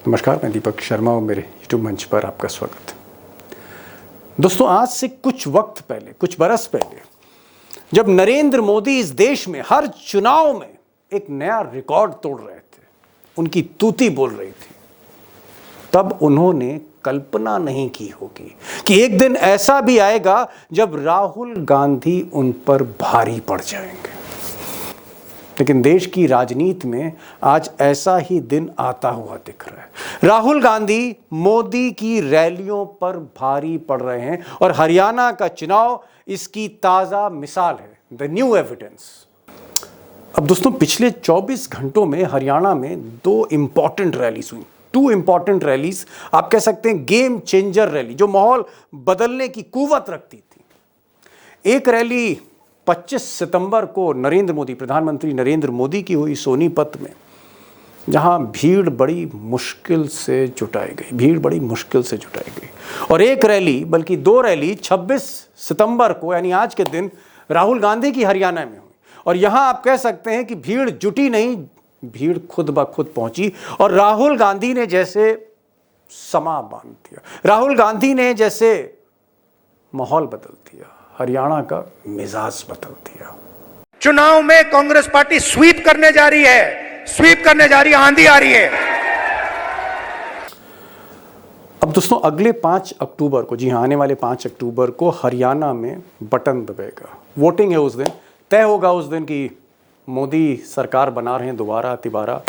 नमस्कार, मैं दीपक शर्मा और मेरे यूट्यूब मंच पर आपका स्वागत है। दोस्तों, आज से कुछ वक्त पहले, कुछ बरस पहले, जब नरेंद्र मोदी इस देश में हर चुनाव में एक नया रिकॉर्ड तोड़ रहे थे, उनकी तूती बोल रही थी, तब उन्होंने कल्पना नहीं की होगी कि एक दिन ऐसा भी आएगा जब राहुल गांधी उन पर भारी पड़ जाएंगे। लेकिन देश की राजनीति में आज ऐसा ही दिन आता हुआ दिख रहा है। राहुल गांधी मोदी की रैलियों पर भारी पड़ रहे हैं और हरियाणा का चुनाव इसकी ताजा मिसाल है, द न्यू एविडेंस। अब दोस्तों, पिछले 24 घंटों में हरियाणा में दो इंपॉर्टेंट रैलीज हुई, टू इंपॉर्टेंट रैलीज, आप कह सकते हैं गेम चेंजर रैली, जो माहौल बदलने की कुव्वत रखती थी। एक रैली 25 सितंबर को प्रधानमंत्री नरेंद्र मोदी की हुई सोनीपत में, जहां भीड़ बड़ी मुश्किल से जुटाई गई। और एक रैली, बल्कि दो रैली 26 सितंबर को, यानी आज के दिन, राहुल गांधी की हरियाणा में हुई। और यहां आप कह सकते हैं कि भीड़ जुटी नहीं, भीड़ खुद ब खुद पहुंची और राहुल गांधी ने जैसे समा बांध दिया, राहुल गांधी ने जैसे माहौल बदल दिया, हरियाणा का मिजाज बदल दिया। चुनाव में कांग्रेस पार्टी स्वीप करने जा रही है, आंधी आ रही है। अब दोस्तों, अगले 5 अक्टूबर को, जी हाँ, आने वाले 5 अक्टूबर को हरियाणा में बटन दबेगा। वोटिंग है उस दिन, तय होगा उस दिन कि मोदी सरकार बना रहे हैं दोबारा तिबारा,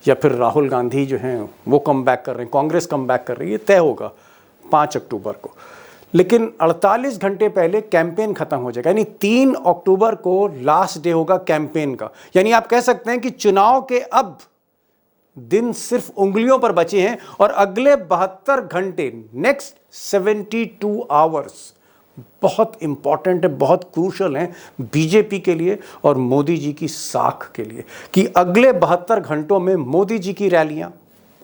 या फिर राहुल गांधी जो हैं वो कम बैक कर रहे हैं, कांग्रेस कम बैक कर रही है। तय होगा 5 अक्टूबर को। लेकिन 48 घंटे पहले कैंपेन खत्म हो जाएगा, यानी 3 अक्टूबर को लास्ट डे होगा कैंपेन का। यानी आप कह सकते हैं कि चुनाव के अब दिन सिर्फ उंगलियों पर बचे हैं और अगले 72 घंटे, नेक्स्ट 72 आवर्स बहुत इंपॉर्टेंट है, बहुत क्रूशल हैं बीजेपी के लिए और मोदी जी की साख के लिए, कि अगले 72 घंटों में मोदी जी की रैलियां,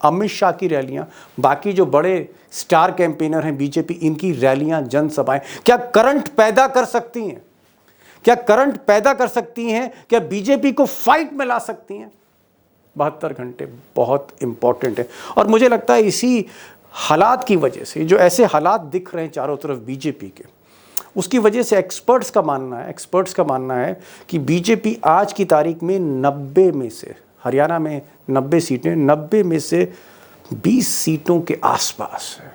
अमित शाह की रैलियां, बाकी जो बड़े स्टार कैंपेनर हैं बीजेपी, इनकी रैलियां, जनसभाएं क्या करंट पैदा कर सकती हैं? क्या बीजेपी को फाइट में ला सकती हैं? 72 घंटे बहुत इंपॉर्टेंट है। और मुझे लगता है इसी हालात की वजह से, जो ऐसे हालात दिख रहे हैं चारों तरफ बीजेपी के, उसकी वजह से एक्सपर्ट्स का मानना है कि बीजेपी आज की तारीख में 90 में से, हरियाणा में 90 सीटें, 90 में से 20 सीटों के आसपास है,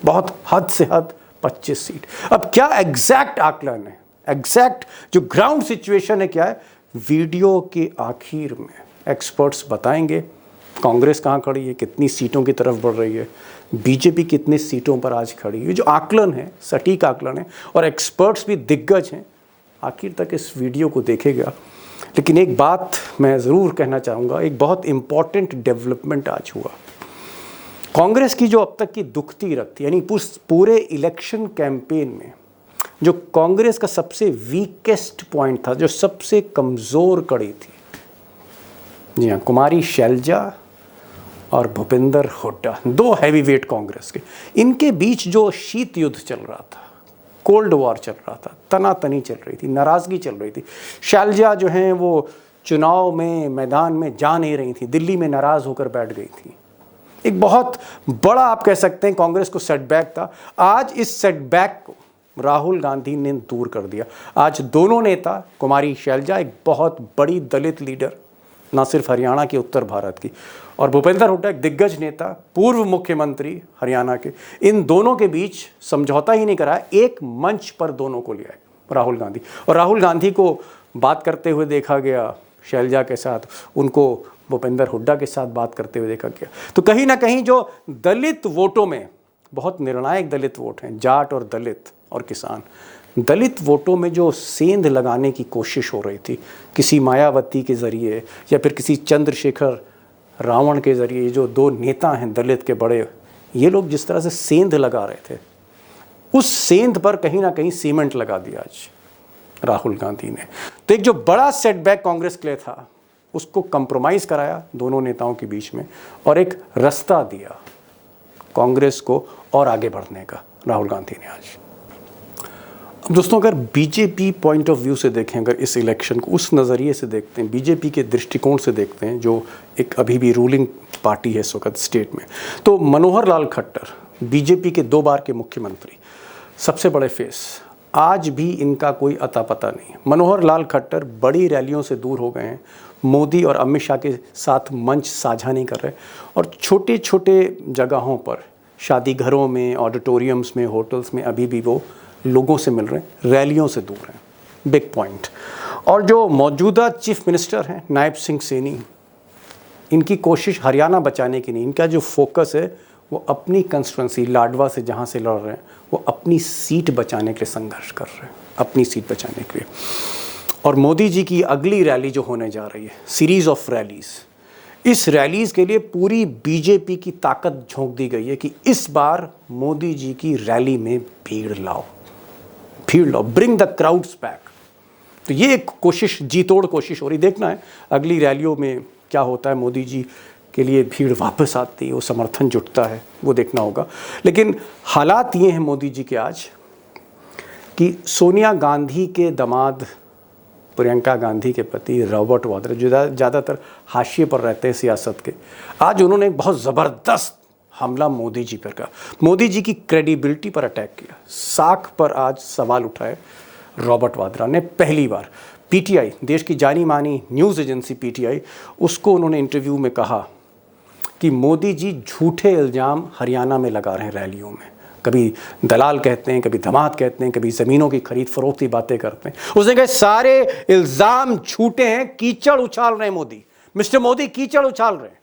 बहुत हद से हद 25 सीट। अब क्या एग्जैक्ट आकलन है, एग्जैक्ट जो ग्राउंड सिचुएशन है क्या है, वीडियो के आखिर में एक्सपर्ट्स बताएंगे। कांग्रेस कहाँ खड़ी है, कितनी सीटों की तरफ बढ़ रही है, बीजेपी कितनी सीटों पर आज खड़ी है। जो आकलन है, सटीक आकलन है, और एक्सपर्ट्स भी दिग्गज हैं, आखिर तक इस वीडियो को देखेगा। लेकिन एक बात मैं ज़रूर कहना चाहूँगा, एक बहुत इम्पॉर्टेंट डेवलपमेंट आज हुआ। कांग्रेस की जो अब तक की दुखती रखती, यानी पूरे इलेक्शन कैंपेन में जो कांग्रेस का सबसे वीकेस्ट पॉइंट था, जो सबसे कमज़ोर कड़ी थी, जी हाँ, कुमारी शैलजा और भूपेंद्र हुड्डा, दो हैवीवेट कांग्रेस के, इनके बीच जो शीत युद्ध चल रहा था, कोल्ड वॉर चल रहा था, तनातनी चल रही थी, नाराज़गी चल रही थी। शैलजा जो हैं वो चुनाव में मैदान में जा नहीं रही थी, दिल्ली में नाराज़ होकर बैठ गई थी। एक बहुत बड़ा, आप कह सकते हैं, कांग्रेस को सेटबैक था। आज इस सेटबैक को राहुल गांधी ने दूर कर दिया। आज दोनों नेता, कुमारी शैलजा एक बहुत बड़ी दलित लीडर, ना सिर्फ हरियाणा की, उत्तर भारत की, और भूपेंद्र हुड्डा एक दिग्गज नेता, पूर्व मुख्यमंत्री हरियाणा के, इन दोनों के बीच समझौता ही नहीं करा, एक मंच पर दोनों को ले आए राहुल गांधी। और राहुल गांधी को बात करते हुए देखा गया शैलजा के साथ, उनको भूपेंद्र हुड्डा के साथ बात करते हुए देखा गया। तो कहीं ना कहीं जो दलित वोटों में, बहुत निर्णायक दलित वोट हैं, जाट और दलित और किसान, दलित वोटों में जो सेंध लगाने की कोशिश हो रही थी, किसी मायावती के ज़रिए या फिर किसी चंद्रशेखर रावण के ज़रिए, जो दो नेता हैं दलित के बड़े, ये लोग जिस तरह से सेंध लगा रहे थे, उस सेंध पर कहीं ना कहीं सीमेंट लगा दिया आज राहुल गांधी ने। तो एक जो बड़ा सेटबैक कांग्रेस के लिए था, उसको कंप्रोमाइज़ कराया दोनों नेताओं के बीच में, और एक रास्ता दिया कांग्रेस को और आगे बढ़ने का राहुल गांधी ने आज। अब दोस्तों, अगर बीजेपी पॉइंट ऑफ व्यू से देखें, अगर इस इलेक्शन को उस नज़रिए से देखते हैं, बीजेपी के दृष्टिकोण से देखते हैं, जो एक अभी भी रूलिंग पार्टी है इस वक्त स्टेट में, तो मनोहर लाल खट्टर बीजेपी के 2 बार के मुख्यमंत्री, सबसे बड़े फेस, आज भी इनका कोई अता पता नहीं है। मनोहर लाल खट्टर बड़ी रैलियों से दूर हो गए हैं, मोदी और अमित शाह के साथ मंच साझा नहीं कर रहे, और छोटे छोटे जगहों पर, शादी घरों में, ऑडिटोरियम्स में, होटल्स में अभी भी वो लोगों से मिल रहे हैं, रैलियों से दूर हैं। Big point. और जो मौजूदा चीफ मिनिस्टर हैं नायब सिंह सैनी, इनकी कोशिश हरियाणा बचाने की नहीं, इनका जो फोकस है वो अपनी कंस्टिट्यूंसी लाडवा से जहाँ से लड़ रहे हैं, वो अपनी सीट बचाने के लिए संघर्ष कर रहे हैं, अपनी सीट बचाने के लिए। और मोदी जी की अगली रैली जो होने जा रही है, सीरीज़ ऑफ रैलीज़, इस रैलीज़ के लिए पूरी बीजेपी की ताकत झोंक दी गई है कि इस बार मोदी जी की रैली में भीड़ लाओ, ब्रिंग द क्राउड्स बैक। तो ये एक कोशिश, जी तोड़ कोशिश हो रही। देखना है अगली रैलियों में क्या होता है, मोदी जी के लिए भीड़ वापस आती है, वो समर्थन जुटता है, वो देखना होगा। लेकिन हालात ये हैं मोदी जी के आज कि सोनिया गांधी के दामाद प्रियंका गांधी के पति रॉबर्ट वाड्रा, जो ज़्यादातर हाशिए पर रहते हैं सियासत के, आज उन्होंने एक बहुत ज़बरदस्त हमला मोदी जी पर का, मोदी जी की क्रेडिबिलिटी पर अटैक किया। साख पर आज सवाल उठाए रॉबर्ट वाड्रा ने। पहली बार पीटीआई, देश की जानी मानी न्यूज़ एजेंसी पीटीआई, उसको उन्होंने इंटरव्यू में कहा कि मोदी जी झूठे इल्ज़ाम हरियाणा में लगा रहे हैं रैलियों में। कभी दलाल कहते हैं, कभी दामाद कहते हैं, कभी ज़मीनों की खरीद फरोख्त की बातें करते हैं। उसने कहा सारे इल्ज़ाम झूठे हैं, कीचड़ उछाल रहे हैं मोदी, मिस्टर मोदी कीचड़ उछाल रहे हैं।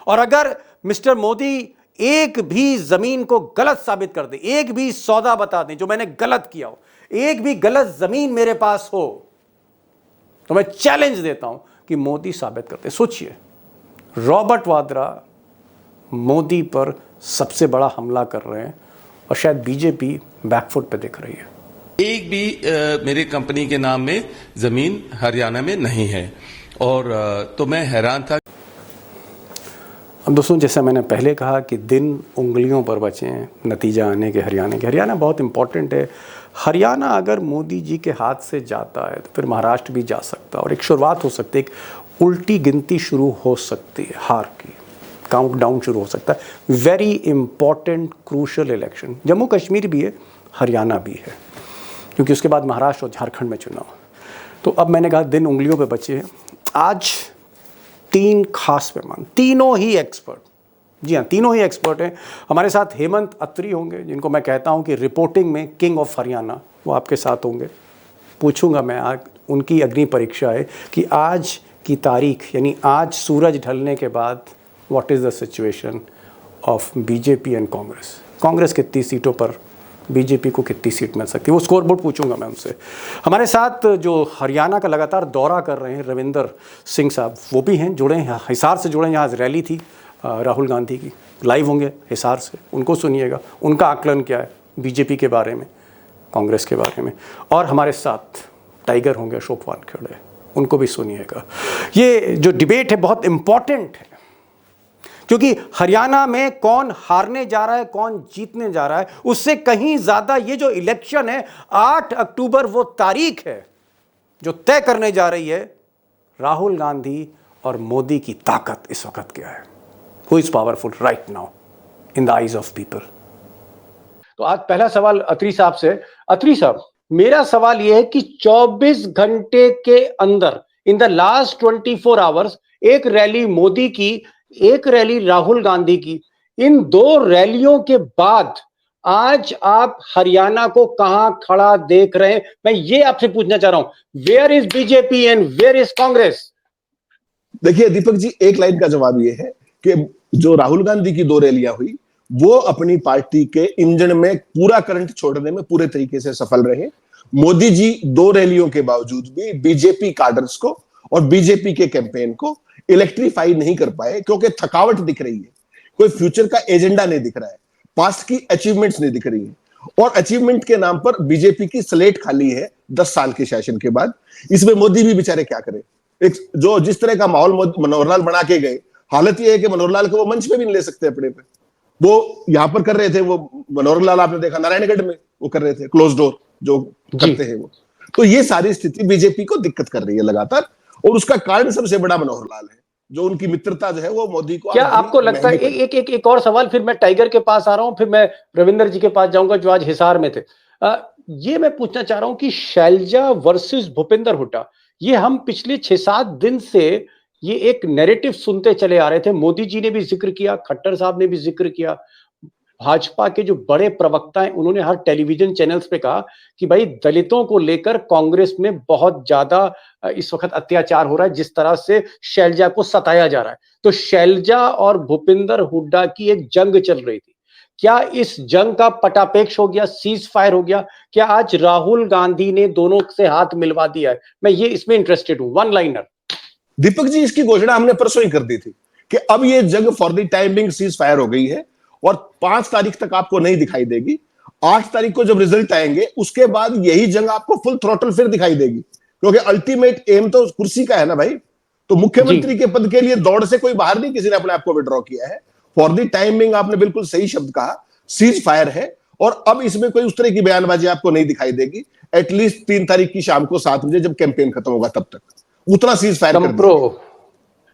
और अगर मिस्टर मोदी एक भी ज़मीन को गलत साबित कर दे, एक भी सौदा बता दें जो मैंने गलत किया हो, एक भी गलत ज़मीन मेरे पास हो, तो मैं चैलेंज देता हूं कि मोदी साबित करते। सोचिए, रॉबर्ट वाड्रा मोदी पर सबसे बड़ा हमला कर रहे हैं और शायद बीजेपी बैकफुट पे दिख रही है। एक भी मेरे कंपनी के नाम में जमीन हरियाणा में नहीं है, और तो मैं हैरान था। अब दोस्तों, जैसा मैंने पहले कहा कि दिन उंगलियों पर बचे हैं नतीजा आने के हरियाणा के। हरियाणा बहुत इंपॉर्टेंट है। हरियाणा अगर मोदी जी के हाथ से जाता है तो फिर महाराष्ट्र भी जा सकता है और एक शुरुआत हो सकती है, एक उल्टी गिनती शुरू हो सकती है, हार की काउंटडाउन शुरू हो सकता है। Very important crucial election. Jammu Kashmir भी है, हरियाणा भी है, क्योंकि उसके बाद महाराष्ट्र और झारखंड में चुनाव। तो अब मैंने कहा दिन उंगलियों पे बचे हैं। आज 3 खास मेहमान, तीनों ही एक्सपर्ट, जी हाँ तीनों ही एक्सपर्ट हैं। हमारे साथ हेमंत अत्री होंगे, जिनको मैं कहता हूं कि रिपोर्टिंग में किंग ऑफ हरियाणा, वो आपके साथ होंगे। पूछूंगा मैं आज, उनकी अग्नि परीक्षा है कि आज की तारीख, यानी आज सूरज ढलने के बाद what is the situation of BJP and Congress. Congress कितनी सीटों पर, बीजेपी को कितनी सीट मिल सकती है, वो स्कोर बोर्ड पूछूंगा मैं उनसे। हमारे साथ जो हरियाणा का लगातार दौरा कर रहे हैं रविंदर सिंह साहब, वो भी हैं, जुड़े हैं, हिसार से जुड़े हैं। यहाँ रैली थी राहुल गांधी की, लाइव होंगे हिसार से, उनको सुनिएगा, उनका आकलन क्या है बीजेपी के बारे में, कांग्रेस के बारे में। और हमारे साथ टाइगर होंगे अशोक वानखेड़े, उनको भी सुनिएगा। ये जो डिबेट है बहुत इम्पॉर्टेंट है, क्योंकि हरियाणा में कौन हारने जा रहा है, कौन जीतने जा रहा है, उससे कहीं ज्यादा ये जो इलेक्शन है 8 अक्टूबर वो तारीख है जो तय करने जा रही है राहुल गांधी और मोदी की ताकत इस वक्त क्या है। Who is powerful right now in the eyes of people. तो आज पहला सवाल अत्री साहब से। अत्री साहब, मेरा सवाल यह है कि 24 घंटे के अंदर, इन द लास्ट 24 आवर्स, एक रैली मोदी की, एक रैली राहुल गांधी की, इन 2 रैलियों के बाद आज आप हरियाणा को कहां खड़ा देख रहे हैं? मैं ये आपसे पूछना चाह रहा हूं, where is BJP and where is Congress? देखिए दीपक जी, एक लाइन का जवाब ये है कि जो राहुल गांधी की 2 रैलियां हुई, वो अपनी पार्टी के इंजन में पूरा करंट छोड़ने में पूरे तरीके से सफल रहे। मोदी जी 2 रैलियों के बावजूद भी बीजेपी कार्डर्स को और बीजेपी के कैंपेन को इलेक्ट्रीफाई नहीं कर पाए, क्योंकि थकावट दिख रही है, कोई फ्यूचर का एजेंडा नहीं दिख रहा है, पास्ट की अचीवमेंट्स नहीं दिख रही है, और अचीवमेंट के नाम पर बीजेपी की स्लेट खाली है 10 साल के शासन के बाद। इसमें मोदी भी बेचारे क्या करें। एक जो जिस तरह का माहौल मनोहर लाल बना के गए, हालत यह है कि मनोहर लाल को वो मंच पे भी नहीं ले सकते अपने पे। वो यहां पर कर रहे थे, वो मनोहर लाल आपने देखा नारायणगढ़ में वो कर रहे थे क्लोज डोर, जो करते हैं वो। तो ये सारी स्थिति बीजेपी को दिक्कत कर रही है लगातार, और उसका कारण सबसे बड़ा मनोहर लाल है, जो उनकी मित्रता जो है वो मोदी को क्या आपको लगता है, एक और सवाल, फिर मैं टाइगर के पास आ रहा हूं, फिर मैं रविंदर जी के पास जाऊंगा जो आज हिसार में थे। ये मैं पूछना चाह रहा हूं कि शैलजा वर्सेस भूपेंद्र हुड्डा, ये हम पिछले 6-7 दिन से ये एक नैरेटिव सुनते चले आ रहे थे। मोदी जी ने भी जिक्र किया, खट्टर साहब ने भी जिक्र किया, भाजपा के जो बड़े प्रवक्ता हैं उन्होंने हर टेलीविजन चैनल्स पे कहा कि भाई दलितों को लेकर कांग्रेस में बहुत ज्यादा इस वक्त अत्याचार हो रहा है, जिस तरह से शैलजा को सताया जा रहा है। तो शैलजा और भूपेंद्र हुड्डा की एक जंग चल रही थी, क्या इस जंग का पटापेक्ष हो गया, सीज फायर हो गया? क्या आज राहुल गांधी ने दोनों से हाथ मिलवा दिया है? मैं ये इसमें इंटरेस्टेड हूं, वन लाइनर। दीपक जी, इसकी घोषणा हमने परसों ही कर दी थी कि अब ये जंग for the timing cease fire हो गई है, और 5 तारीख तक आपको नहीं दिखाई देगी। 8 तारीख को जब रिजल्ट आएंगे उसके बाद यही जंग आपको फुल थ्रॉटल फिर दिखाई देगी, क्योंकि अल्टीमेट एम तो कुर्सी का है ना भाई। तो मुख्यमंत्री के पद के लिए दौड़ से कोई बाहर नहीं किसी ने अपने आप को विड्रॉ किया है। फॉर द टाइमिंग, आपने बिल्कुल सही शब्द कहा, सीज फायर है, और अब इसमें कोई उस तरह की बयानबाजी आपको नहीं दिखाई देगी। एटलीस्ट 3 तारीख की शाम को 7 बजे जब कैंपेन खत्म होगा तब तक उतना सीज फायर कर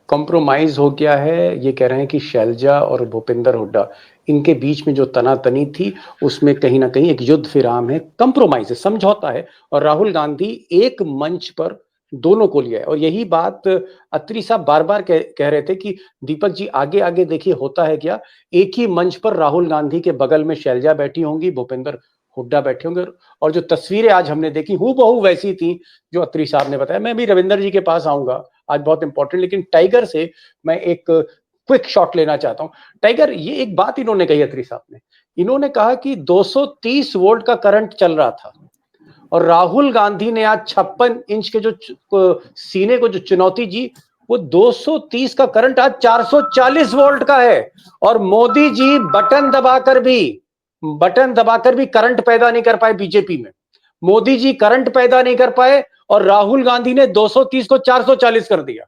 कॉम्प्रोमाइज हो गया है। ये कह रहे हैं कि शैलजा और भूपेंद्र हुड्डा, इनके बीच में जो तनातनी थी उसमें कहीं ना कहीं एक युद्ध विराम है, कंप्रोमाइज है, समझौता है, और राहुल गांधी एक मंच पर दोनों को लिया है। और यही बात अत्री साहब बार बार कह रहे थे कि दीपक जी आगे आगे देखिए होता है क्या, एक ही मंच पर राहुल गांधी के बगल में शैलजा बैठी होंगी, भूपेंद्र हुड्डा बैठे होंगे, और जो तस्वीरें आज हमने देखी हूबहू वैसी थी जो अत्री साहब ने बताया। मैं भी रविंदर जी के पास आऊंगा आज, बहुत इंपॉर्टेंट, लेकिन टाइगर से मैं एक क्विक शॉट लेना चाहता हूं। टाइगर, ये एक बात इन्होंने कही अत्री साहब ने, इन्होंने कहा कि 230 वोल्ट का करंट चल रहा था, और राहुल गांधी ने आज 56 इंच के जो सीने को जो चुनौती दी, वो 230 का करंट आज 440 वोल्ट का है, और मोदी जी बटन दबाकर भी करंट पैदा नहीं कर पाए बीजेपी में। मोदी जी करंट पैदा नहीं कर पाए और राहुल गांधी ने 230 को 440 कर दिया।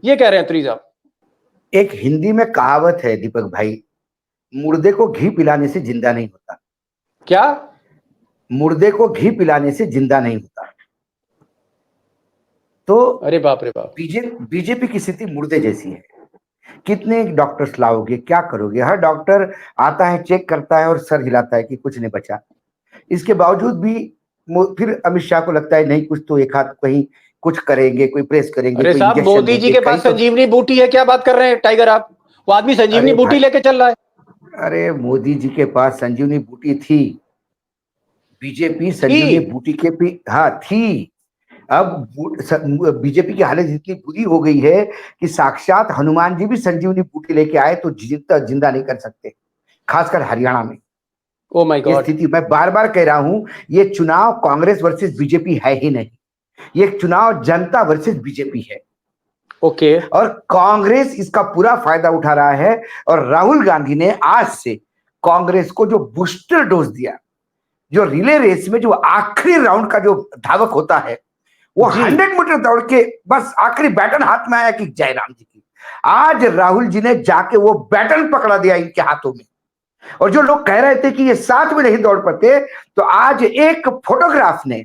ये कह रहे हैं त्रिजा। एक हिंदी में कहावत है दीपक भाई, मुर्दे को घी पिलाने से जिंदा नहीं होता। क्या? मुर्दे को घी पिलाने से जिंदा नहीं होता। तो अरे बाप रे बाप, बीजेपी की स्थिति मुर्दे जैसी है। कितने डॉक्टर्स लाओगे, क्या करोगे? हर डॉक्टर आता है, चेक करता है और सर हिलाता है कि कुछ नहीं बचा। इसके बावजूद भी फिर अमित शाह को लगता है नहीं, कुछ तो एक हाथ कहीं कुछ करेंगे, कोई प्रेस करेंगे। अरे साहब, मोदी जी के पास संजीवनी बूटी है, क्या बात कर रहे हैं टाइगर आप? वो आदमी संजीवनी बूटी लेके चल रहा है। अरे मोदी जी के पास संजीवनी बूटी थी, बीजेपी संजीवनी बूटी के भी हाँ थी। अब बीजेपी की हालत इतनी बुरी हो गई है कि साक्षात हनुमान जी भी संजीवनी बूटी लेके आए तो जिंदा नहीं कर सकते, खासकर हरियाणा में। ओ माय गॉड, स्थिति मैं बार बार कह रहा हूं, ये चुनाव कांग्रेस वर्सेस बीजेपी है ही नहीं, ये चुनाव जनता वर्सेस बीजेपी है। ओके। और कांग्रेस इसका पूरा फायदा उठा रहा है, और राहुल गांधी ने आज से कांग्रेस को जो बूस्टर डोज दिया, जो रिले रेस में जो आखिरी राउंड का जो धावक होता है, वो 100 मीटर दौड़ के बस आखिरी बैटन हाथ में आया कि जयराम जी की, आज राहुल जी ने जाके वो बैटन पकड़ा दिया इनके हाथों में। और जो लोग कह रहे थे कि ये साथ में नहीं दौड़ पाते, तो आज एक फोटोग्राफ ने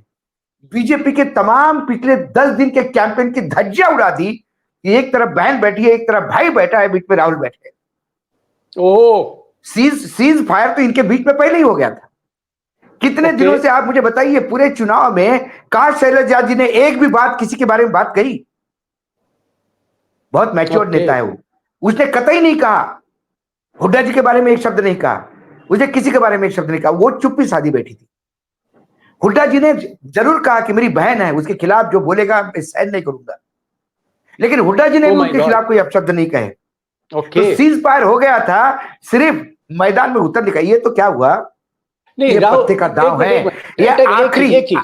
बीजेपी के तमाम पिछले 10 दिन के कैंपेन की धज्जियां उड़ा दी कि एक तरफ बहन बैठी है, एक तरफ भाई बैठा है, बीच में राहुल बैठे। ओ, सीज फायर तो इनके बीच में पहले ही हो गया था। कितने दिनों से आप मुझे बताइए, पूरे चुनाव में कहा शैलजा जी ने एक भी बात किसी के बारे में बात कही? बहुत मैच्योर नेता है वो, उसने कतई नहीं कहा, हुड्डा जी के बारे में एक शब्द नहीं कहा, उसने किसी के बारे में एक शब्द नहीं कहा, वो चुप्पी साधी बैठी थी। हुड्डा जी ने जरूर कहा कि मेरी बहन है, उसके खिलाफ जो बोलेगा मैं सहन नहीं करूंगा, लेकिन हुड्डा जी ने भी उनके खिलाफ कोई अपशब्द नहीं कहे। तो सीज फायर हो गया था, सिर्फ मैदान में उतर निकला। ये तो क्या हुआ, नहीं पत्ते का दांव है, ये आखिरी।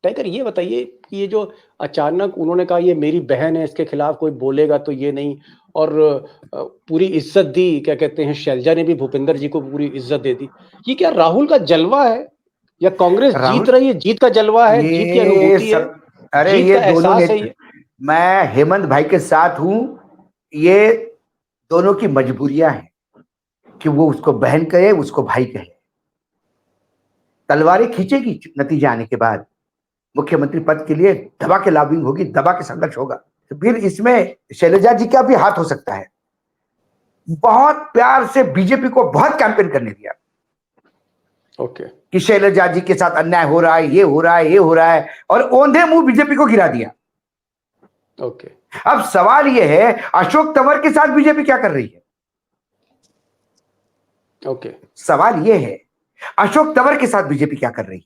टाइगर, ये बताइए कि ये जो अचानक उन्होंने कहा ये मेरी बहन है, इसके खिलाफ कोई बोलेगा तो ये नहीं, और पूरी इज्जत दी, क्या कहते हैं, शैलजा ने भी भूपेंद्र जी को पूरी इज्जत दे दी, ये क्या राहुल का जलवा है या कांग्रेस जीत रही है, जीत का जलवा है, जीत की अनुभूति है? अरे ये दोनों मैं हेमंत भाई के साथ हूं, ये दोनों की मजबूरियां हैं कि वो उसको बहन कहे, उसको भाई कहे। तलवारें खींचेगी नतीजा आने के बाद, मुख्यमंत्री पद के लिए दबा के लॉबिंग होगी, दबा के संघर्ष होगा। तो फिर इसमें शैलजा जी का भी हाथ हो सकता है। बहुत प्यार से बीजेपी को बहुत कैंपेन करने दिया ओके कि शैलजा जी के साथ अन्याय हो रहा है, ये हो रहा है, ये हो रहा है, और औंधे मुंह बीजेपी को गिरा दिया। ओके अब सवाल यह है, अशोक तंवर के साथ बीजेपी क्या कर रही है? ओके सवाल यह है, अशोक तंवर के साथ बीजेपी क्या कर रही है?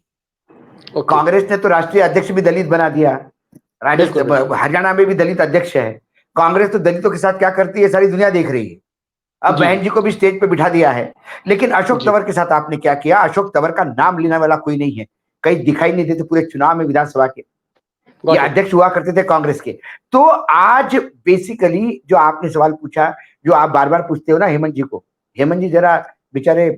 ओके कांग्रेस ने तो राष्ट्रीय अध्यक्ष भी दलित बना दिया, राजस्थान हरियाणा में भी दलित अध्यक्ष है। कांग्रेस तो दलितों के साथ क्या करती है सारी दुनिया देख रही है। अब बहन जी को भी स्टेज पे बिठा दिया है। लेकिन अशोक तंवर के साथ आपने क्या किया? अशोक तंवर का नाम लेने वाला कोई नहीं है, कहीं दिखाई नहीं देते पूरे चुनाव में विधानसभा के। ये अध्यक्ष हुआ करते थे कांग्रेस के। तो आज बेसिकली जो आपने सवाल पूछा, जो आप बार बार पूछते हो ना हेमंत जी को, हेमंत जी जरा बेचारे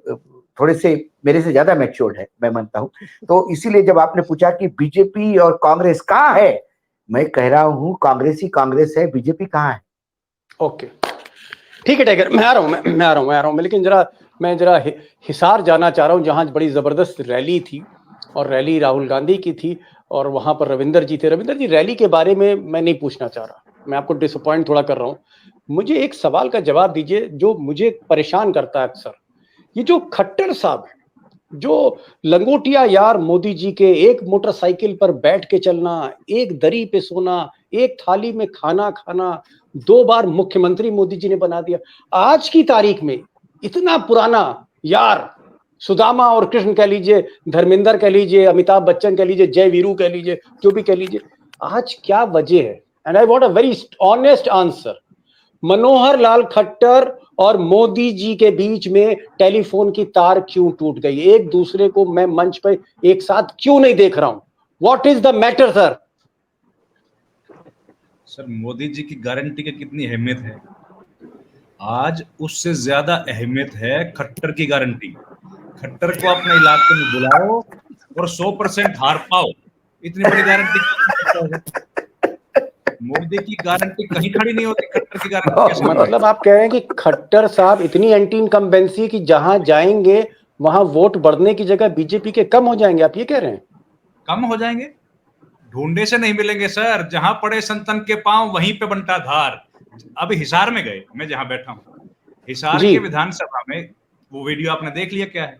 थोड़े से मेरे से ज्यादा मैच्योर्ड है, मैं मानता हूं। तो इसीलिए जब आपने पूछा कि बीजेपी और कांग्रेस कहाँ है, मैं कह रहा हूं कांग्रेस ही कांग्रेस है, बीजेपी कहाँ है। ओके ठीक है टाइगर, मैं आ रहा हूँ लेकिन मैं जरा हिसार जाना चाह रहा हूँ, जहाँ बड़ी जबरदस्त रैली थी और रैली राहुल गांधी की थी और वहां पर रविंदर जी थे। रविंदर जी, रैली के बारे में मैं नहीं पूछना चाह रहा, मैं आपको डिसअपॉइंट थोड़ा कर रहा हूँ। मुझे एक सवाल का जवाब दीजिए जो मुझे परेशान करता है अक्सर। ये जो खट्टर साहब है, जो लंगोटिया यार मोदी जी के, एक मोटरसाइकिल पर बैठ के चलना, एक दरी पे सोना, एक थाली में खाना खाना, 2 बार मुख्यमंत्री मोदी जी ने बना दिया। आज की तारीख में इतना पुराना यार, सुदामा और कृष्ण कह लीजिए, धर्मेंद्र कह लीजिए, अमिताभ बच्चन कह लीजिए, जय वीरू कह लीजिए, जो भी कह लीजिए, आज क्या वजह है? And I want a very honest answer. Manohar Lal Khattar और मोदी जी के बीच में टेलीफोन की तार क्यों टूट गई? एक दूसरे को मैं मंच पर एक साथ क्यों नहीं देख रहा हूं? What is the matter sir? Sir, Modi ji की गारंटी की कितनी अहमियत है, आज उससे ज्यादा अहमियत है खट्टर की गारंटी। खट्टर को अपने इलाके में बुलाओ और 100% हार पाओ, इतनी बड़ी गारंटी। मोदी की गारंटी कहीं खड़ी नहीं होती, खट्टर की गारंटी कैसे? मतलब आप कह रहे हैं कि खट्टर साहब इतनी एंटी इनकम्बेंसी कि जहां जाएंगे वहां वोट बढ़ने की जगह बीजेपी के कम हो जाएंगे, आप ये कह रहे हैं? कम हो जाएंगे, ढूंढे से नहीं मिलेंगे सर। जहां पड़े संतन के पांव वहीं पे बनता धार। अभी हिसार में गए, मैं जहां बैठा हूं, हिसार के विधानसभा में वो वीडियो आपने देख लिया क्या है?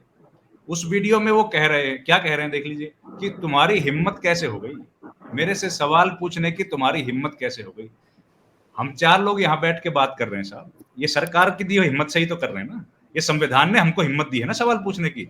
उस वीडियो में वो कह रहे हैं, क्या कह रहे हैं देख लीजिए, कि तुम्हारी हिम्मत कैसे हो गई मेरे से सवाल पूछने की, तुम्हारी हिम्मत कैसे हो गई? हम 4 लोग यहाँ बैठ के बात कर रहे हैं साहब, ये सरकार की दी हुई हिम्मत से ही तो कर रहे हैं ना। ये संविधान ने हमको हिम्मत दी है ना सवाल पूछने की।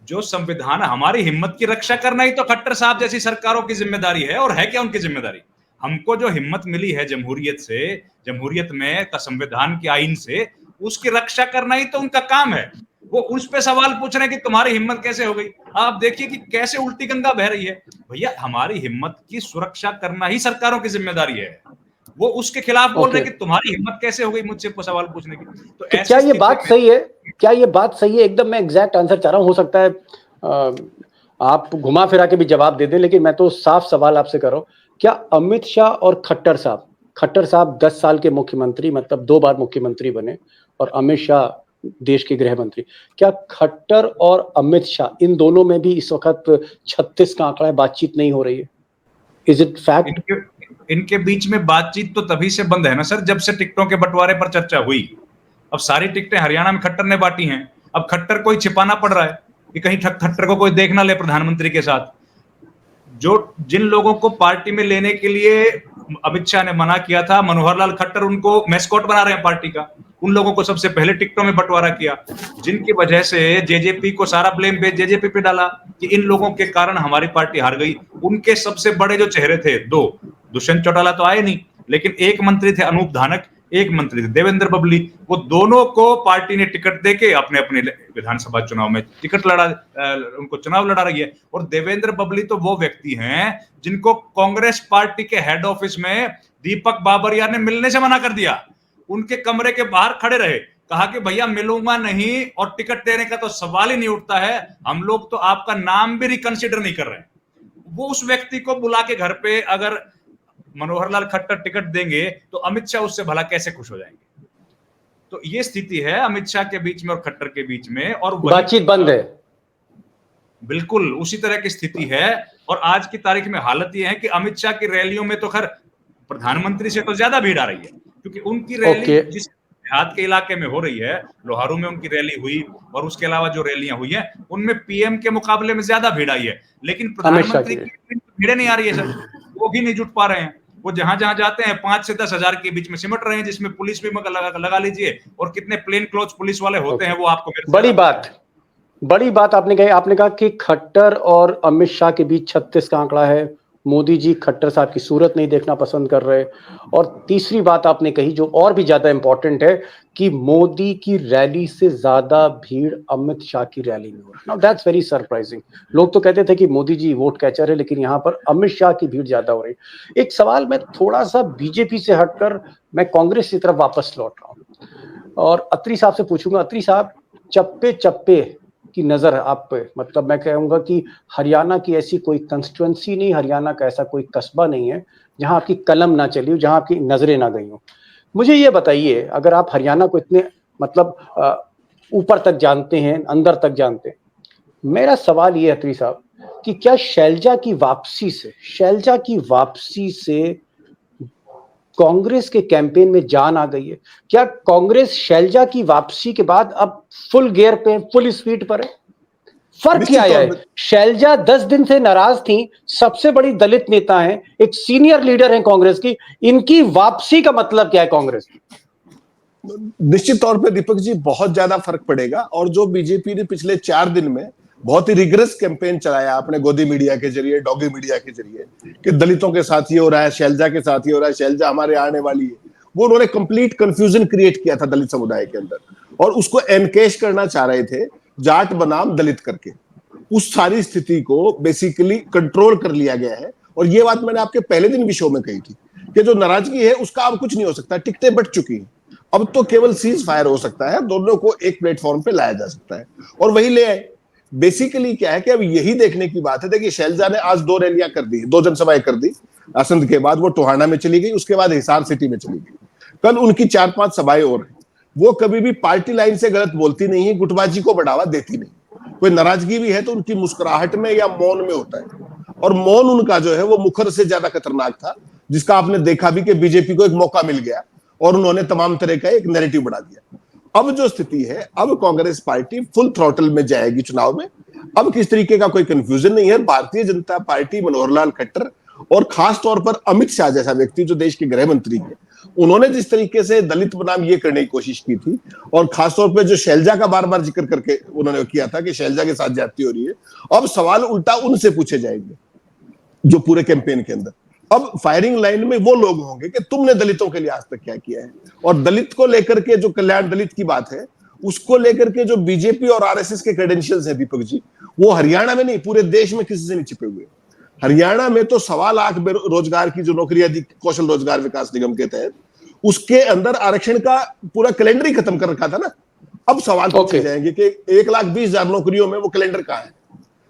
जो संविधान हमारी हिम्मत की रक्षा करना ही तो खट्टर साहब जैसी सरकारों की जिम्मेदारी है। और है क्या उनकी जिम्मेदारी? हमको जो हिम्मत मिली है जमहूरियत से, जमहूरियत में का संविधान के आईन से, उसकी रक्षा करना ही तो उनका काम है। वो उस पे सवाल पूछ रहे हैं कि तुम्हारी हिम्मत कैसे हो गई। आप देखिए कि कैसे उल्टी गंगा बह रही है। भैया, हमारी हिम्मत की सुरक्षा करना ही सरकारों की जिम्मेदारी है। वो उसके खिलाफ बोल रहे हैं कि तुम्हारी हिम्मत कैसे हो गई मुझसे सवाल पूछने की। तो क्या ये बात सही है? क्या ये बात सही है? एकदम मैं एग्जैक्ट आंसर चाह रहा हूं, हो सकता है आप घुमा फिरा के भी जवाब दे दें, लेकिन मैं तो साफ सवाल आपसे कर रहा हूं। क्या अमित शाह और खट्टर साहब 10 साल के मुख्यमंत्री, मतलब 2 बार मुख्यमंत्री बने, और अमित शाह देश के गृह मंत्री, क्या खट्टर और अमित शाह इन दोनों में भी इस वक्त 36 का आंकड़ा है, बातचीत नहीं हो रही है? Is it fact? इनके बीच में बातचीत तो तभी से बंद है ना सर, जब से टिकटों के बंटवारे पर चर्चा हुई। अब सारी टिकटें हरियाणा में खट्टर ने बांटी हैं। अब खट्टर को ही छिपाना पड़ रहा है कि कहीं खट्टर को कोई देख ना ले प्रधानमंत्री के साथ। जिन लोगों को पार्टी में लेने के लिए अमित शाह ने मना किया था, मनोहर लाल खट्टर उनको मैस्कॉट बना रहे हैं पार्टी का। उन लोगों को सबसे पहले टिकटों में बंटवारा किया, जिनकी वजह से जेजेपी को सारा ब्लेम जेजेपी पे डाला कि इन लोगों के कारण हमारी पार्टी हार गई। उनके सबसे बड़े जो चेहरे थे 2, दुष्यंत चौटाला तो आए नहीं, लेकिन एक मंत्री थे अनूप धानक, एक मंत्री थे देवेंद्र बबली। वो दोनों को पार्टी ने टिकट देके अपने अपने विधानसभा चुनाव में उनको चुनाव लड़ा रही है। और देवेंद्र बबली तो वो व्यक्ति हैं जिनको कांग्रेस पार्टी के हेड ऑफिस में दीपक बाबरिया ने मिलने से मना कर दिया। उनके कमरे के बाहर खड़े रहे, कहा कि भैया मिलूंगा नहीं और टिकट देने का तो सवाल ही नहीं उठता है, हम लोग तो आपका नाम भी रिकंसिडर नहीं कर रहे। वो उस व्यक्ति को बुला के घर पे अगर मनोहर लाल खट्टर टिकट देंगे तो अमित शाह उससे भला कैसे खुश हो जाएंगे? तो ये स्थिति है अमित शाह के बीच में और खट्टर के बीच में। और बातचीत बंद है, बिल्कुल उसी तरह की स्थिति है। और आज की तारीख में हालत यह है कि अमित शाह की रैलियों में तो खैर प्रधानमंत्री से तो ज्यादा भीड़ आ रही है, क्योंकि उनकी रैली जिस देहात के इलाके में हो रही है, लोहारू में उनकी रैली हुई और उसके अलावा जो रैलियां हुई है उनमें पीएम के मुकाबले में ज्यादा भीड़ आई है, लेकिन प्रधानमंत्री की भीड़ नहीं आ रही है सर, वो भी नहीं जुट पा रहे हैं। वो जहां जहां जाते हैं 5 से 10 हजार के बीच में सिमट रहे हैं, जिसमें पुलिस भी लगा लीजिए, और कितने प्लेन क्लोथ पुलिस वाले होते हैं वो आपको बड़ी बात आपने कहा कि खट्टर और अमित शाह के बीच 36 का आंकड़ा है। मोदी जी खट्टर साहब की सूरत नहीं देखना पसंद कर रहे। और तीसरी बात आपने कही जो और भी ज्यादा इंपॉर्टेंट है कि मोदी की रैली से ज्यादा भीड़ अमित शाह की रैली में हो रही है। Now that's very surprising. लोग तो कहते थे कि मोदी जी वोट कैचर है, लेकिन यहाँ पर अमित शाह की भीड़ ज्यादा हो रही है। एक सवाल मैं थोड़ा सा बीजेपी से हटकर मैं कांग्रेस की तरफ वापस लौट रहा हूँ और अत्री साहब से पूछूंगा। अत्री साहब, चप्पे चप्पे की नजर आप पे, मतलब मैं कहूंगा कि हरियाणा की ऐसी कोई कंस्टिट्यूएंसी नहीं, हरियाणा का ऐसा कोई कस्बा नहीं है जहां आपकी कलम ना चली हो, जहां आपकी नजरें ना गई हो। मुझे ये बताइए, अगर आप हरियाणा को इतने मतलब ऊपर तक जानते हैं, अंदर तक जानते हैं, मेरा सवाल ये है अत्री साहब कि क्या शैलजा की वापसी से कांग्रेस के कैंपेन में जान आ गई है? क्या कांग्रेस शैलजा की वापसी के बाद अब फुल गियर पे, फुल स्पीड पर है? फर्क क्या है? शैलजा 10 दिन से नाराज थी, सबसे बड़ी दलित नेता हैं, एक सीनियर लीडर हैं कांग्रेस की, इनकी वापसी का मतलब क्या है कांग्रेस? निश्चित तौर पे दीपक जी बहुत ज्यादा फर्क पड़ेगा। और जो बीजेपी ने पिछले 4 दिन में बहुत ही रिगरस कैंपेन चलाया अपने गोदी मीडिया के जरिए, डॉगी मीडिया के जरिए, कि दलितों के साथ ये हो रहा है, शैलजा के साथ ये हो रहा है, शैलजा हमारे आने वाली है, वो उन्होंने कंप्लीट कंफ्यूजन क्रिएट किया था दलित समुदाय के अंदर और उसको एनकेश करना चाह रहे थे जाट बनाम दलित करके। उस सारी स्थिति को बेसिकली कंट्रोल कर लिया गया है। और ये बात मैंने आपके पहले दिन भी शो में कही थी कि जो नाराजगी है उसका अब कुछ नहीं हो सकता, टिकटें बट चुकी हैं, अब तो केवल सीज फायर हो सकता है, दोनों को एक प्लेटफॉर्म पे लाया जा सकता है और वही ले आए। बेसिकली क्या है कि अब यही देखने की बात है। देखिए शैलजा ने आज 2 रैलियां कर दी, 2 जनसभाएं कर दी, असंध के बाद वो टोहाना में चली गई, उसके बाद हिसार सिटी में चली गई, कल उनकी 4-5 सभाएं और हैं। वो कभी भी पार्टी लाइन से गलत बोलती नहीं है, गुटबाजी को बढ़ावा देती नहीं। कोई नाराजगी भी है तो उनकी मुस्कुराहट में या मौन में होता है, और मौन उनका जो है वो मुखर से ज्यादा खतरनाक था, जिसका आपने देखा भी कि बीजेपी को एक मौका मिल गया और उन्होंने तमाम तरह का एक नैरेटिव बढ़ा दिया। अब जो स्थिति है, अब कांग्रेस पार्टी फुल थ्रॉटल में जाएगी चुनाव में। अब किस तरीके का कोई कंफ्यूजन नहीं है। भारतीय जनता पार्टी, मनोहर लाल खट्टर और खास तौर पर अमित शाह जैसा व्यक्ति जो देश के गृह मंत्री है, उन्होंने जिस तरीके से दलित बनाम ये करने की कोशिश की थी, और खासतौर पर जो शैलजा का बार बार जिक्र करके उन्होंने किया था कि शैलजा के साथ ज्यादती हो रही है, अब सवाल उल्टा उनसे पूछे जाएंगे जो पूरे कैंपेन के अंदर। अब फायरिंग लाइन में वो लोग होंगे कि तुमने दलितों के लिए आज तक क्या किया है, और दलित को लेकर के जो कल्याण दलित की बात है उसको लेकर के जो बीजेपी और आरएसएस के क्रेडेंशियल्स हैं दीपक जी, वो हरियाणा में नहीं पूरे देश में किसी से नहीं छिपे हुए। हरियाणा में तो 1.25 लाख रोजगार की जो नौकरियां दी कौशल रोजगार विकास निगम के तहत, उसके अंदर आरक्षण का पूरा कैलेंडर ही खत्म कर रखा था ना। अब सवाल पूछे जाएंगे कि 1,20,000 नौकरियों में वो कैलेंडर कहां है।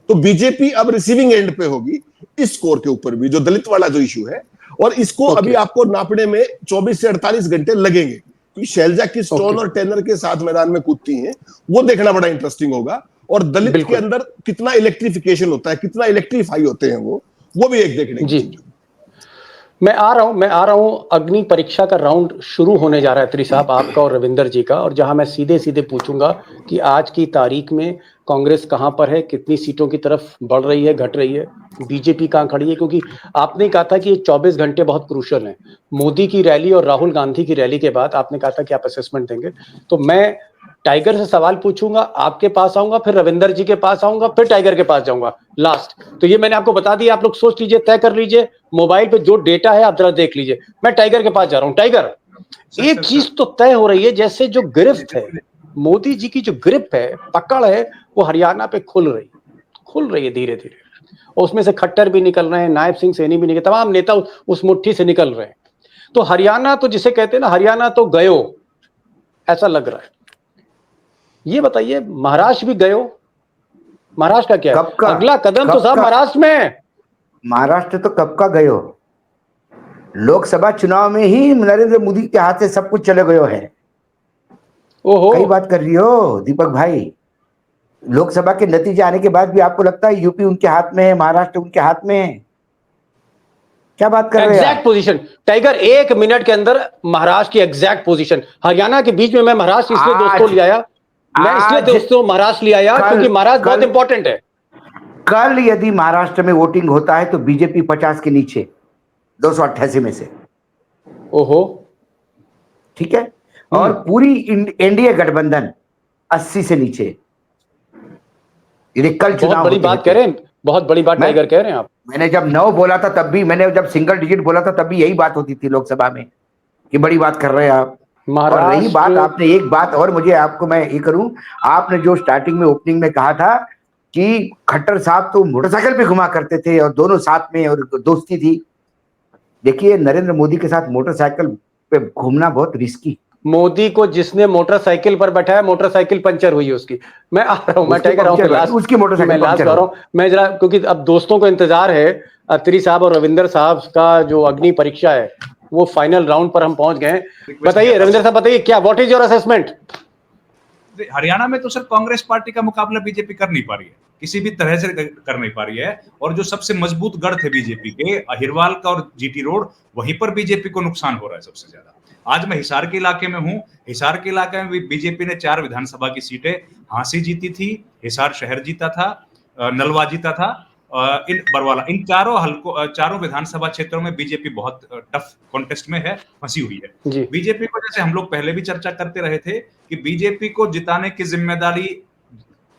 तो बीजेपी अब रिसीविंग एंड पे होगी इस स्कोर के ऊपर भी, जो दलित वाला जो इशू है, और इसको अभी आपको नापने में 24 से 48 घंटे लगेंगे कि शैलजा किस टोन और टेनर के साथ मैदान में कूदती हैं, वो देखना बड़ा इंटरेस्टिंग होगा। और दलित के अंदर कितना इलेक्ट्रिफिकेशन होता है, कितना इलेक्ट्रीफाई होते हैं वो भी एक देखने की चीज। मैं आ रहा हूं अग्नि परीक्षा का राउंड शुरू होने जा रहा है अत्री साहब, आपका और रविंदर जी का, और जहां मैं सीधे सीधे पूछूंगा कि आज की तारीख में कांग्रेस कहां पर है, कितनी सीटों की तरफ बढ़ रही है, घट रही है, बीजेपी कहां खड़ी है। क्योंकि आपने कहा था कि ये 24 घंटे बहुत क्रूशल हैं। मोदी की रैली और राहुल गांधी की रैली के बाद आपने कहा था कि आप असेसमेंट देंगे, तो मैं टाइगर से सवाल पूछूंगा, आपके पास आऊंगा, फिर रविंदर जी के पास आऊंगा, फिर टाइगर के पास जाऊंगा लास्ट। तो ये मैंने आपको बता दिया, आप लोग सोच लीजिए, तय कर लीजिए, मोबाइल पे जो डेटा है आप जरा देख लीजिए। मैं टाइगर के पास जा रहा हूं। टाइगर, एक चीज तो तय हो रही है, जैसे जो गिरफ्त है, मोदी जी की जो ग्रिप है, पकड़ है, वो हरियाणा पे खुल रही है धीरे धीरे। और उसमें से खट्टर भी निकल रहे हैं, नायब सिंह सैनी भी निकल, तमाम नेता उस मुट्ठी से निकल रहे हैं। तो हरियाणा तो जिसे कहते हैं ना, हरियाणा तो गयो, ऐसा लग रहा है। ये बताइए, महाराष्ट्र भी गयो, महाराष्ट्र का क्या है? अगला कदम तो साहब महाराष्ट्र में। महाराष्ट्र तो कब का गयो, लोकसभा चुनाव में ही नरेंद्र मोदी के हाथ से सब कुछ चले गयो है। ओहो, कई बात कर रही हो दीपक भाई। लोकसभा के नतीजे आने के बाद भी आपको लगता है यूपी उनके हाथ में है, महाराष्ट्र उनके हाथ में है? क्या बात कर रहे हैं एग्जैक्ट पोजीशन टाइगर, 1 मिनट के अंदर महाराष्ट्र की एग्जैक्ट पोजीशन। हरियाणा के बीच में मैं महाराष्ट्र इसलिए दोस्तों ले आया, मैं इसलिए दोस्तों महाराष्ट्र ले आया क्योंकि महाराष्ट्र बहुत इंपॉर्टेंट है। कल यदि महाराष्ट्र में वोटिंग होता है तो बीजेपी 50 के नीचे, 288 में से। ओहो, ठीक है। और पूरी एनडीए गठबंधन 80 से नीचे। यदि कल बहुत चुनाव बड़ी बात कह रहे हैं, बहुत बड़ी बात टाइगर कह रहे हैं आप। मैंने जब 9 बोला था तब भी, मैंने जब सिंगल डिजिट बोला था तब भी यही बात होती थी लोकसभा में कि बड़ी बात कर रहे हैं आप। और रही बात, आपने एक बात और मुझे आपको मैं ये करूं, आपने जो स्टार्टिंग में ओपनिंग में कहा था कि खट्टर साहब तो मोटरसाइकिल पे घुमा करते थे और दोनों साथ में और दोस्ती थी। देखिए, नरेंद्र मोदी के साथ मोटरसाइकिल पे घूमना बहुत रिस्की। मोदी को जिसने मोटरसाइकिल पर बैठाया, मोटरसाइकिल पंचर हुई उसकी। मैं आ रहा हूं, मैं टाइगर उसकी मोटरसाइकिल पंचर रहा हूं मैं जरा, क्योंकि अब दोस्तों को इंतजार है। अत्री साहब और रविंदर साहब का जो अग्नि परीक्षा है वो फाइनल राउंड पर हम पहुंच गए। बताइए रविंदर साहब, बताइए क्या, what is your assessment? Haryana में तो सर कांग्रेस पार्टी का मुकाबला बीजेपी कर नहीं पा रही है, किसी भी तरह से कर नहीं पा रही है। और जो सबसे मजबूत गढ़ थे बीजेपी के, अहिरवाल का और जीटी रोड, वहीं पर बीजेपी को नुकसान हो रहा है सबसे ज्यादा। आज मैं हिसार के इलाके में हूं। हिसार के इलाके में भी बीजेपी ने 4 विधानसभा की सीटें हांसी जीती थी, हिसार शहर जीता था, नलवा जीता था, इन बरवाला, इन चारों विधानसभा क्षेत्रों में बीजेपी बहुत टफ कॉन्टेस्ट में है, फंसी हुई है। बीजेपी को, जैसे हम लोग पहले भी चर्चा करते रहे थे कि बीजेपी को जिताने की जिम्मेदारी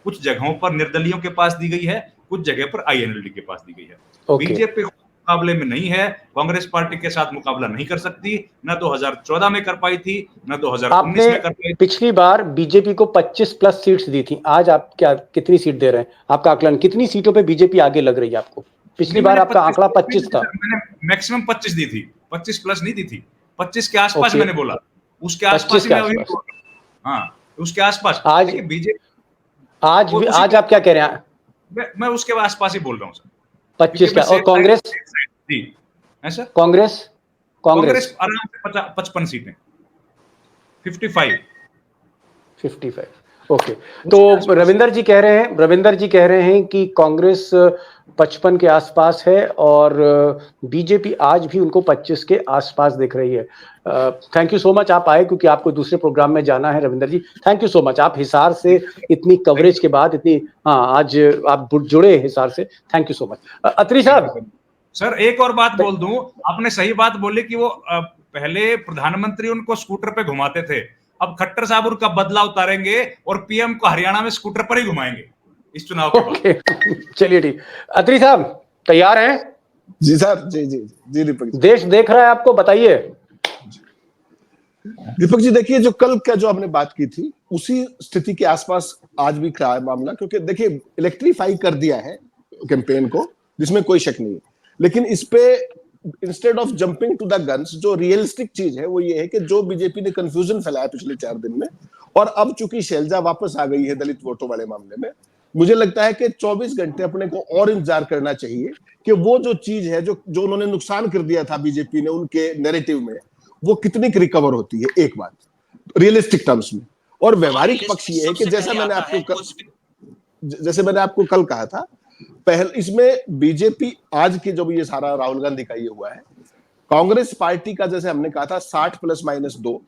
कुछ जगहों पर निर्दलियों के पास दी गई है, कुछ जगह पर आईएनएलडी के पास दी गई है। बीजेपी मुकाबले में नहीं है, कांग्रेस पार्टी के साथ मुकाबला नहीं कर सकती, न 2014 में कर पाई थी, न 2019 में कर पाई थी। पिछली बार बीजेपी को 25+ सीट्स दी थी, आज आप क्या कितनी सीट दे रहे हैं? आपका आकलन कितनी सीटों पे बीजेपी आगे लग रही है आपको? पिछली बार आपका आंकड़ा 25 था। मैंने मैक्सिमम 25 दी थी, 25+ नहीं दी थी, 25 के आसपास मैंने बोला, उसके आसपास ही। हाँ, उसके आसपास। आज बीजेपी आज आप क्या कह रहे हैं? मैं उसके आसपास ही बोल रहा हूँ सर, 25 का। और कांग्रेस कांग्रेस आराम से 55 सीटें, 55। ओके। तो रविंदर जी कह रहे हैं कि कांग्रेस 55 के आसपास है और बीजेपी आज भी उनको 25 के आसपास दिख रही है। थैंक यू सो मच, आप आए क्योंकि आपको दूसरे प्रोग्राम में जाना है। रविंदर जी थैंक यू सो मच, आप हिसार से इतनी कवरेज के बाद आज आप जुड़े हिसार से, थैंक यू सो मच। अत्री साहब, सर एक और बात बोल दूं, आपने सही बात बोली कि वो पहले प्रधानमंत्री उनको स्कूटर पे घुमाते थे, अब खट्टर साहब उनका बदला उतारेंगे और पीएम को हरियाणा में स्कूटर पर ही घुमाएंगे इस चुनाव के बाद। चलिए ठीक। अत्री साहब तैयार हैं? जी सर, जी जी जी दीपक जी। देश देख रहा है आपको, बताइए। दीपक जी देखिए, जो कल का जो आपने बात की थी उसी स्थिति के आसपास आज भी खड़ा है मामला, क्योंकि देखिए इलेक्ट्रीफाई कर दिया है कैंपेन को, जिसमें कोई शक नहीं है। लेकिन इस पे instead of jumping to the guns, जो रियलिस्टिक चीज है वो ये है कि जो बीजेपी ने कंफ्यूजन फैलाया पिछले 4 दिन में, और अब चूंकि शैलजा वापस आ गई है दलित वोटों वाले मामले में, मुझे लगता है कि 24 घंटे अपने को और इंतजार करना चाहिए कि वो जो चीज है जो उन्होंने नुकसान कर दिया था बीजेपी ने उनके नैरेटिव में, वो कितनी रिकवर होती है, एक बात रियलिस्टिक टर्म्स में। और व्यवहारिक पक्ष ये है कि जैसे मैंने आपको कल कहा था, पहले इसमें बीजेपी आज की जो ये सारा राहुल गांधी का ये हुआ है, कांग्रेस पार्टी का जैसे हमने कहा था 60+-2,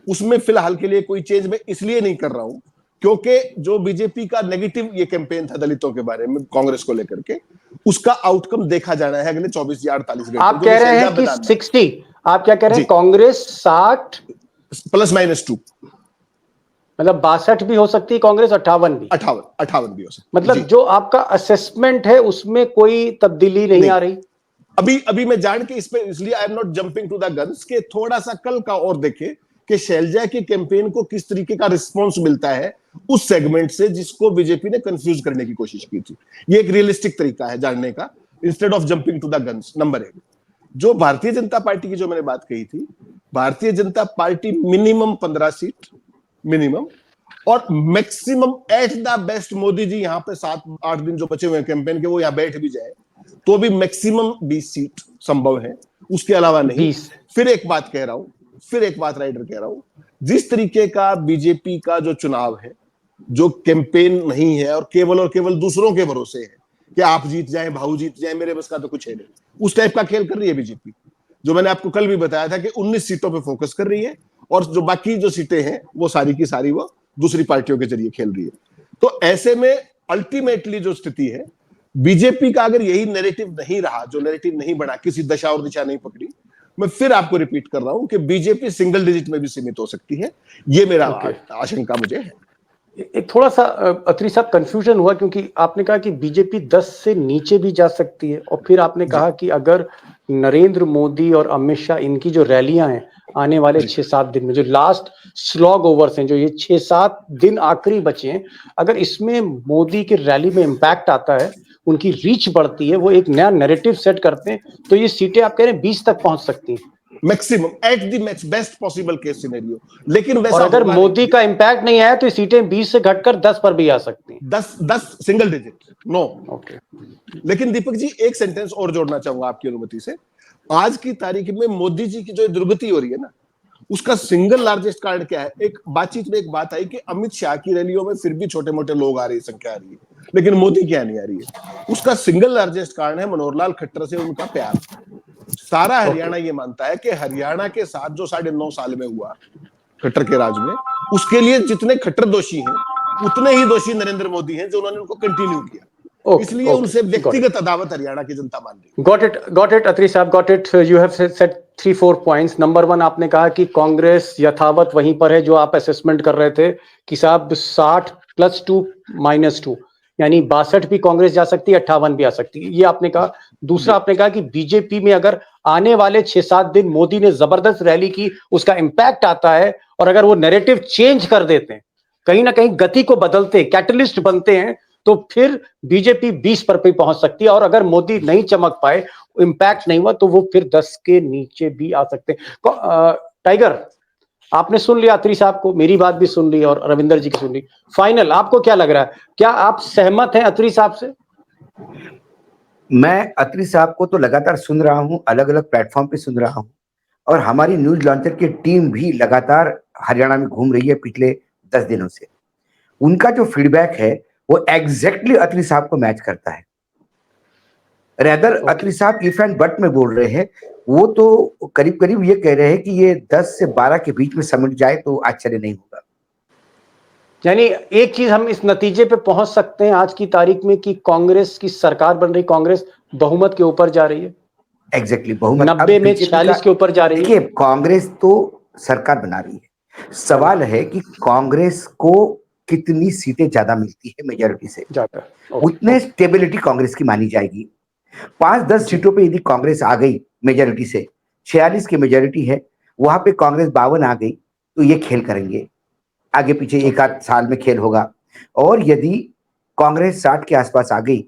उसमें फिलहाल के लिए कोई चेंज मैं इसलिए नहीं कर रहा हूं क्योंकि जो बीजेपी का नेगेटिव ये कैंपेन था दलितों के बारे में कांग्रेस को लेकर के, उसका आउटकम देखा जाना है अगले 24 या 48 घंटे। आप कह रहे हैं कि 60, आप क्या कह रहे हैं? कांग्रेस 60+-2, मतलब 62 भी हो सकती है कांग्रेस, 58 भी, 58 भी हो सकती, मतलब जो आपका असेसमेंट है उसमें कोई तब्दीली नहीं आ रही अभी मैं जान के इस पे, इसलिए I am not jumping to the guns के थोड़ा सा कल का और देखे कि शैलजा के कैंपेन को किस तरीके का रिस्पांस मिलता है उस सेगमेंट से जिसको बीजेपी ने कंफ्यूज करने की कोशिश की थी। ये एक रियलिस्टिक तरीका है जानने का, instead of jumping to the guns. Number 1, जो भारतीय जनता पार्टी की जो मैंने बात कही थी, Bharatiya Janata Party minimum 15 seat minimum, और maximum at the best Modi ji यहाँ पे 7-8 दिन जो बचे हुए हैं कैंपेन के, वो यहाँ बैठ भी जाए तो भी मैक्सिमम 20 सीट संभव है, उसके अलावा नहीं। फिर एक बात राइडर कह रहा हूं, जिस तरीके का बीजेपी का जो चुनाव है जो कैंपेन नहीं है और केवल दूसरों के भरोसे है कि आप जीत जाए, भाऊ जीत जाए, मेरे बस का तो कुछ है नहीं, उस टाइप का खेल कर रही है बीजेपी। जो मैंने आपको कल भी बताया था कि 19 सीटों पे फोकस कर रही है और जो बाकी जो सीटें हैं वो सारी की सारी वो दूसरी पार्टियों के जरिए खेल रही है। तो ऐसे में अल्टीमेटली जो स्थिति है, बीजेपी का अगर यही नैरेटिव नहीं रहा, जो नैरेटिव नहीं बना, किसी दशा और दिशा नहीं पकड़ी, मैं फिर आपको रिपीट कर रहा हूं कि बीजेपी सिंगल डिजिट में भी सीमित हो सकती है। ये मेरा आशंका मुझे है। एक थोड़ा सा अत्री साहब कंफ्यूजन हुआ, क्योंकि आपने कहा कि बीजेपी 10 से नीचे भी जा सकती है, और फिर आपने कहा कि अगर नरेंद्र मोदी और अमित शाह इनकी जो रैलियां हैं आने वाले 6-7 दिन में, जो लास्ट स्लॉग ओवर्स हैं, जो ये 6-7 दिन आखिरी बचे हैं, अगर इसमें मोदी की रैली में इंपैक्ट आता है, उनकी रीच बढ़ती है, वो एक नया नैरेटिव सेट करते हैं, तो ये सीटें आप कह रहे हैं 20 तक पहुंच सकती हैं maximum, at the max, best possible case scenario. लेकिन वैसा, और अगर मोदी का इंपैक्ट नहीं आया तो ये सीटें 20 से घटकर 10 पर भी आ सकती हैं। 10 सिंगल डिजिट, नो। ओके। लेकिन दीपक जी, एक सेंटेंस और जोड़ना चाहूंगा आपकी अनुमति से। आज की तारीख में मोदी जी की जो दुर्गति हो रही है ना, उसका सिंगल लार्जेस्ट कारण क्या है? एक बातचीत में एक बात आई कि अमित शाह की रैलियों में फिर भी छोटे मोटे लोग आ रही, संख्या आ रही है, लेकिन मोदी क्या नहीं आ रही है। उसका सिंगल लार्जेस्ट कारण है मनोहर लाल खट्टर से उनका प्यार। सारा हरियाणा ये मानता है कि हरियाणा के साथ जो 9.5 साल में हुआ खट्टर के राज में, उसके लिए जितने खट्टर दोषी हैं उतने ही दोषी नरेंद्र मोदी हैं, जो उन्होंने उनको कंटिन्यू किया। इसलिए उनसे व्यक्तिगत अदावत हरियाणा की जनता मान रही। गॉट इट अत्री साहब, got it. You have said 3-4 points. Number 1, आपने कहा कि कांग्रेस यथावत वहीं पर है जो आप असेसमेंट कर रहे थे कि साहब 60 + 2 - 2, यानी 62 भी कांग्रेस जा सकती है, 58 भी आ सकती है, ये आपने कहा। दूसरा, आपने कहा कि बीजेपी में अगर आने वाले 6-7 दिन मोदी ने जबरदस्त रैली की, उसका इंपैक्ट आता है, और अगर वो नैरेटिव चेंज कर देते हैं, कहीं ना कहीं गति को बदलते हैं, कैटलिस्ट बनते हैं, तो फिर बीजेपी 20 पर भी पहुंच सकती है। और अगर मोदी नहीं चमक पाए, इंपैक्ट नहीं हुआ, तो वो फिर 10 के नीचे भी आ सकते हैं। टाइगर, आपने सुन लिया अत्री साहब को, मेरी बात भी सुन ली और रविंदर जी की सुन ली। फाइनल आपको क्या लग रहा है? क्या आप सहमत हैं अत्री साहब से? मैं अत्री साहब को तो लगातार सुन रहा हूं, अलग अलग प्लेटफॉर्म पे सुन रहा हूं, और हमारी न्यूज लॉन्चर की टीम भी लगातार हरियाणा में घूम रही है पिछले 10 दिनों से। उनका जो फीडबैक है वो एग्जैक्टली अत्री साहब को मैच करता है। रेदर अत्री साहब इफ एंड बट में बोल रहे हैं, वो तो करीब करीब ये कह रहे हैं कि ये 10 से 12 के बीच में समिट जाए तो आश्चर्य नहीं होगा। यानी एक चीज हम इस नतीजे पे पहुंच सकते हैं आज की तारीख में कि कांग्रेस की सरकार बन रही, कांग्रेस बहुमत के ऊपर जा रही है। एग्जैक्टली, बहुमत 90 में 46 के ऊपर जा रही है। देखिए, कांग्रेस तो सरकार बना रही है, सवाल है कि कांग्रेस को कितनी सीटें ज्यादा मिलती है मेजॉरिटी से, उतने स्टेबिलिटी कांग्रेस की मानी जाएगी। 5-10 सीटों पे यदि कांग्रेस आ गई मेजॉरिटी से, 46 की मेजॉरिटी है, वहां पे कांग्रेस 52 आ गई, तो ये खेल करेंगे, आगे पीछे 1-8 साल में खेल होगा। और यदि कांग्रेस 60 के आसपास आ गई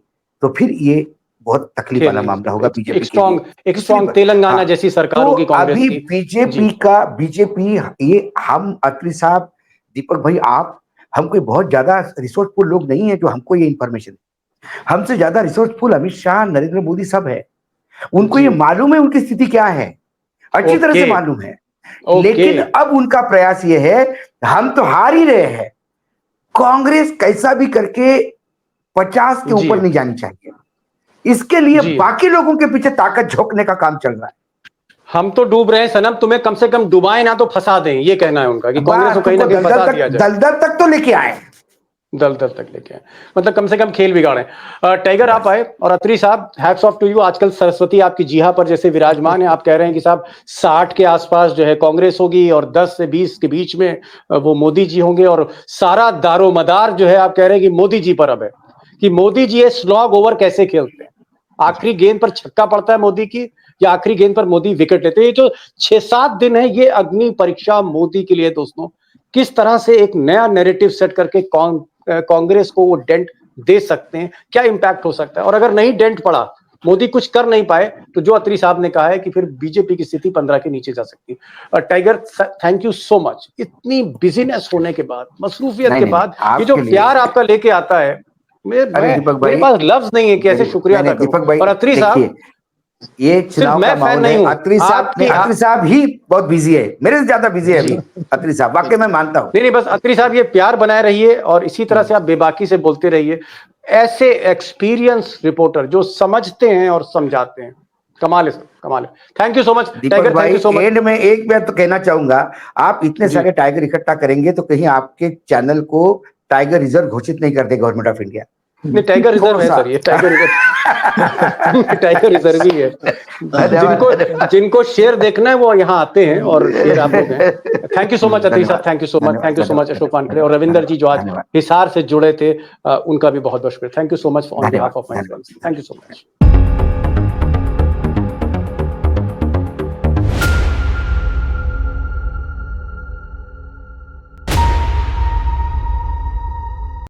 तो फिर ये बहुत तकलीफ वाला मामला होगा बीजेपी एक स्ट्रॉन्ग तेलंगाना जैसी सरकार होगी कांग्रेस की। बीजेपी ये, हम अत्री साहब, दीपक भाई, आप, हम कोई बहुत ज्यादा रिसोर्सफुल लोग नहीं है जो हमको ये इंफॉर्मेशन, हमसे ज्यादा रिसोर्सफुल अमित शाह, नरेंद्र मोदी सब है। उनको ये मालूम है उनकी स्थिति क्या है, अच्छी तरह से मालूम है। लेकिन अब उनका प्रयास ये है, हम तो हार ही रहे हैं, कांग्रेस कैसा भी करके 50 के ऊपर नहीं जानी चाहिए। इसके लिए बाकी लोगों के पीछे ताकत झोंकने का काम चल रहा है। हम तो डूब रहे हैं सनम, तुम्हें कम से कम डुबाए ना तो फंसा दें, ये कहना है उनका कि कांग्रेस को कहीं ना कहीं फंसा दिया जाए, दलदल तक तो लेके आए, दलदल तक लेके आए, मतलब कम से कम खेल बिगाड़े। टाइगर आप आए, और अत्री साहब हैट्स ऑफ टू यू। आजकल सरस्वती आपकी जीहा पर जैसे विराजमान है, आप कह रहे हैं कि साहब 60 के आसपास जो है कांग्रेस होगी और 10 से 20 के बीच में वो मोदी जी होंगे, और सारा दारोमदार जो है आप कह रहे हैं कि मोदी जी पर अब है, कि मोदी जी ये स्लॉग ओवर कैसे खेलते हैं, आखिरी गेंद पर छक्का पड़ता है मोदी की, या आखिरी गेंद पर मोदी विकेट लेते हैं। ये जो 6-7 दिन है, ये अग्नि परीक्षा मोदी के लिए दोस्तों, किस तरह से एक नया नैरेटिव सेट करके कांग्रेस को वो डेंट दे सकते हैं, क्या इंपैक्ट हो सकता है। और अगर नहीं डेंट पड़ा, मोदी कुछ कर नहीं पाए, तो जो अत्री साहब ने कहा है कि फिर बीजेपी की स्थिति 15 के नीचे जा सकती है। Tiger, thank you so much. इतनी बिजीनेस होने के बाद, मसरूफियत के बाद, ये जो प्यार आपका लेके आता है, मेरे पास लफ्ज नहीं है कि ऐसे शुक्रिया अदा करूं। और अत्री साहब, ये चुनाव मैं का फैन माहौल नहीं है। हूं। अत्री साहब आपकी- नहीं, अत्री साहब ही बहुत बिजी है, मेरे से ज्यादा बिजी है अभी अत्री साहब, वाकई मैं मानता हूँ। नहीं, बस अत्री साहब ये प्यार बनाए रहिए और इसी तरह से आप बेबाकी से बोलते रहिए। ऐसे एक्सपीरियंस रिपोर्टर जो समझते हैं और समझाते हैं, कमाल है सर, कमाल है। Thank you so much Deepak tiger, thank भाई, यू सो मच। एंड में एक बात तो कहना चाहूंगा, आप इतने सारे टाइगर इकट्ठा करेंगे तो कहीं आपके चैनल को टाइगर रिजर्व घोषित नहीं कर दे गवर्नमेंट ऑफ इंडिया? नहीं, टाइगर रिजर्व है सर, ये टाइगर रिजर्व टाइगर रिजर्व ही है। जिनको शेर देखना है वो यहाँ आते हैं और शेर आप लोग हैं। थैंक यू सो मच अत्री साहब, thank you so much, thank you so much Ashok Wankhede और रविंदर जी जो आज हिसार से जुड़े थे, उनका भी बहुत बहुत शुक्रिया। Thank you so much on behalf of my friends, thank you so much.